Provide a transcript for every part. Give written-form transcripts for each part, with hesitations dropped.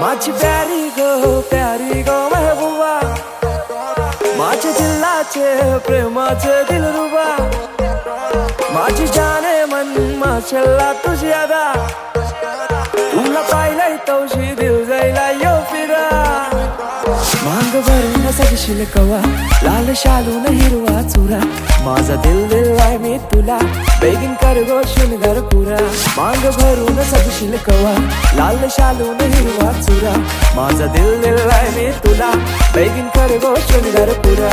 माझी प्यारी गो महबूबा, माझे दिलाचे प्रेमाचे दिलरुबा, माझी जाने मन माशल्ला तुझी अदा, तुला पाहिलंय तवशी दिल जायला यो फिरा. मांग भरून सगशील कवा, लाल शालून हिरवा चुरा, माझा दिल दिलाय मी तुला, बेगीन कर गो शृंगार पुरा. मांग भरून सगशील कवा, लाल शालून हिरवा चुरा, माझा दिल दिलाय मी तुला, बेगीन कर गो शृंगार पुरा.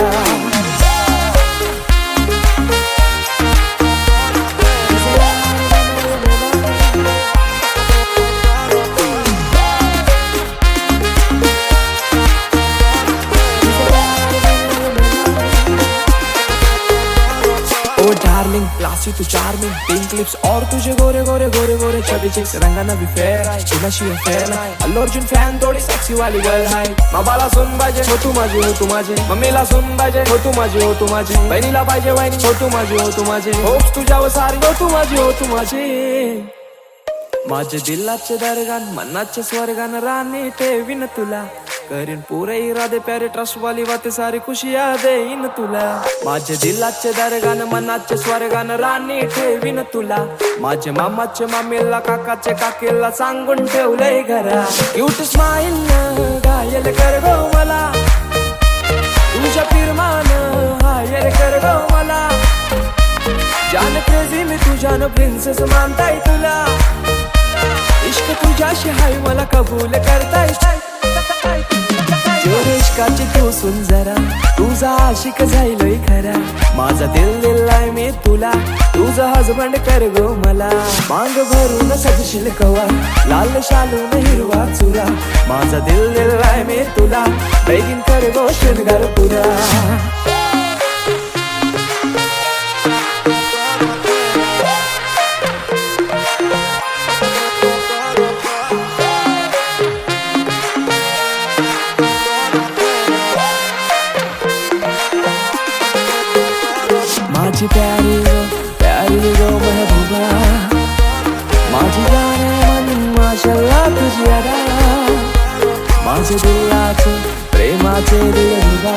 डार्लिंग क्लासी तू चार्मिंग, पिंक लिप्स और तुझे गोरे गोरे गोरे गोरे छबी चिक्स, रंगाना भी फेर आहे, तुझ्याशी फेर नाही. अल्लू अर्जुन फॅन थोडी सेक्सी वाली गर्ल आहे. बाबाला सुन पाहिजे हो तू माझी, हो तू माझी. मम्मीला सुन पाहिजे हो तू माझी, हो तू माझी. बहिणीला पाहिजे वाहिनी हो तू माझी, हो तू माझी. होप्स तुझ्यावर सारी हो तू माझी, हो तू माझी. माझे दिलाचे दरगान मनाचे स्वर्गान, राणी ठेवीन तुला, करीन पुरे इरादे प्यारे ट्रस्ट वाली बातें सारी खुशियां देईन तुला. माझे दिलाचे दरगान मनाचे स्वर्गान, राणी ठेवीन तुला, माझे मामाचे मामीला काकाचे काकीला सांगून ठेवलंय घरा. क्यूट स्माइल न घायल कर गो मला, तुझ्या फिरमान हायर कर गो मला. जान क्रेझी मी तुझ्यानं प्रिन्सेस मानताय तुला, इश्क तुझ्याशी हाय मला कबूल करताय. इश्काची तू सुन जरा, तुझा आशिक जायलोय खरा, माझा दिल दिलाय मी तुला, तुझा हजबंड कर गो मला. मांग भरून सजशील कवा, लाल शालून हिरवा चुरा, माझा दिल दिलाय मी तुला, बेगीन कर गो शृंगार पुरा. माझी प्यारी गो महबूबा, माझी जाने मन माशल्ला तुझी अदा, माझे दिलाचे प्रेमाचे दिलरुबा,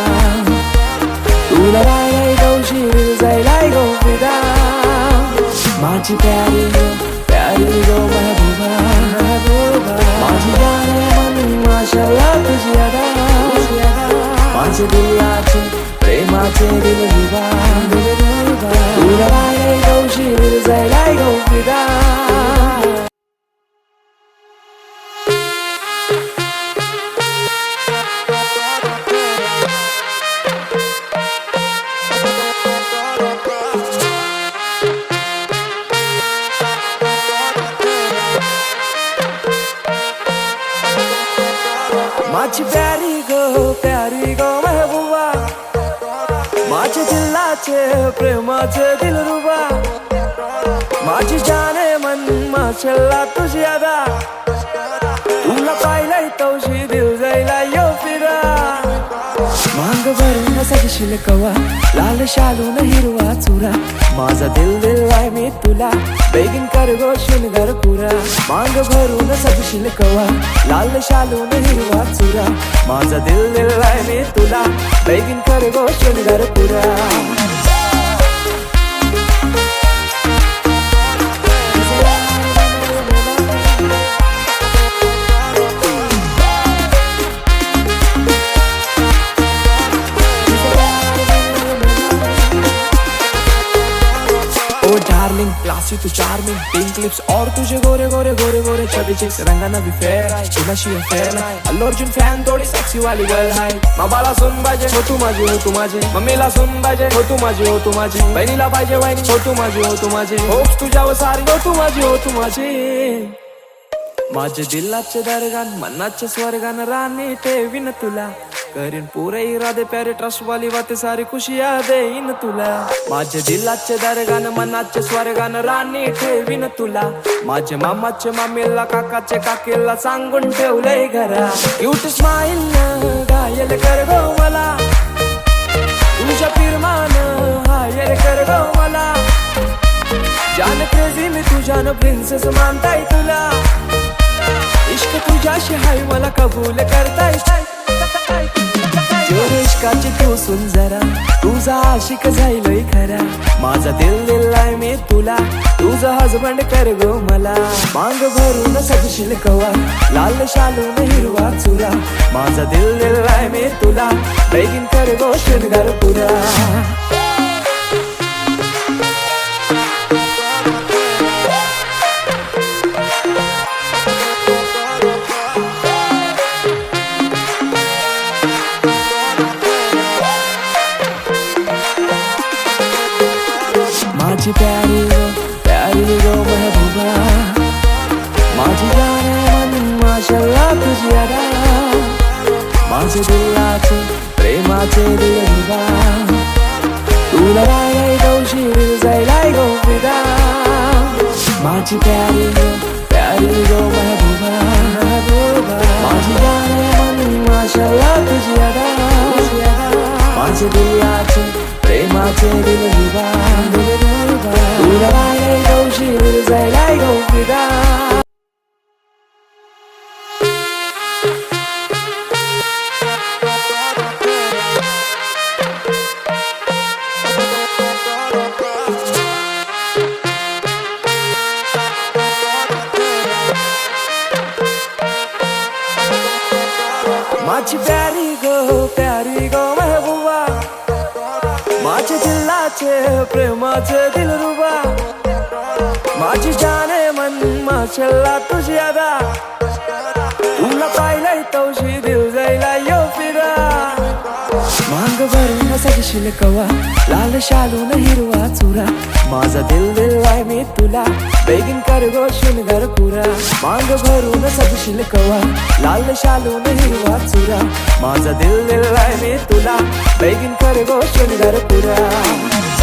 तुला राहिलाय गौशी दिल जायलाय गो फिदा. माझी प्यारी गो महबूबा, माझी जाने मन माशल्ला तुझी अदा, माझे दिलाचे प्रेमाचे दिलरुबा, तुला राहिलाय गौशी दिल जायलाय गो फिदा. माझी प्यारी गो महबूबा, माझे दिलाचे प्रेमाचे दिलरुबा, माझी जाने मन माशल्ला तुझी अदा, तुला पाहिलंय तवशी दिल जायला यो फिरा. मांग भरून सजशील कवा, लाल शालून हिरवा चुरा, माझा दिल दिलाय मी तुला, बेगीन कर गो शृंगार पुरा. मांग भरून सजशील कवा, लाल शालून हिरवा चुरा, माझा दिल दिलाय मी तुला, बेगीन कर गो शृंगार पुरा. डार्लिंग क्लासी तू चार्मिंग, पिंक लिप्स और तुझे गोरे गोरे गोरे गोरे छबी चिक्स, रंगाना भी फेर आहे, तुझ्याशी फेर नाही. अल्लू अर्जुन फॅन थोडी सेक्सी वाली गर्ल आहे. बाबाला सुन पाहिजे हो तू माझी, हो तू माझी. मम्मीला सुन पाहिजे हो तू माझी, हो तू माझी. बहिणीला पाहिजे वाहिनी हो तू माझी, हो तू माझी. होप्स तुझ्यावर सारी हो तू माझी, हो तू माझी. माझे दिलाचे दरगान मनाचे स्वर्गान, राणी ठेवीन तुला, करीन पुरे इरादे प्यारे ट्रस्ट वाली बातें सारी खुशियां देईन तुला. माझे दिलाचे दरगान मनाचे स्वर्गान, राणी ठेवीन तुला, माझे मामाचे मामीला काकाचे काकीला सांगून ठेवलंय घरा. क्यूट स्माइल न घायल कर गो मला, तुझ्या फिरमान हायर कर गो मला. जान क्रेझी मी तुझ्यानं प्रिन्सेस मानताय तुला, इश्क तुझ्याशी हाय मला कबूल करता इश्काची तू सुन जरा तुझा आशिक जाईलय खरा माझा दिल दिलाय मी तुला तुझा हजबंड कर गो मला मांग भरून सजशील कवा लाल शालून हिरवा चुरा माझा दिल दिलाय मी तुला बेगीन कर गो शृंगार पुरा माझी प्यारी गो महबूबा माझी जाने मन माशाल्लाह तुझी अदा माझे दिलाचे प्रेमाचे दिलरुबा तुला राय गौशीर जायलाय गो फिदा माझी प्यारी गो महबूबा माझी जाने मन माशाल्लाह तुझी अदा माझे दिलाचे प्रेमाचे दिलरुबा तुला राय गौशीर जायलाय गो फिदा माझी प्यारी गो महबूबा माझे दिलाचे प्रेमाचे दिलरुबा माझी जाने मन माशाल्लाह तुझी अदा तुला पाहिलंय तवशी दिल जायला यो फिरा मांग भरून सजशील कवा लाल शालून हिरवा चुरा माझा दिल दिलाय मी तुला बेगीन कर गो शृंगार पुरा मांग भरून सजशील कवा लाल शालून हिरवा चुरा माझा दिल दिलाय मी तुला बेगीन कर गो शृंगार पुरा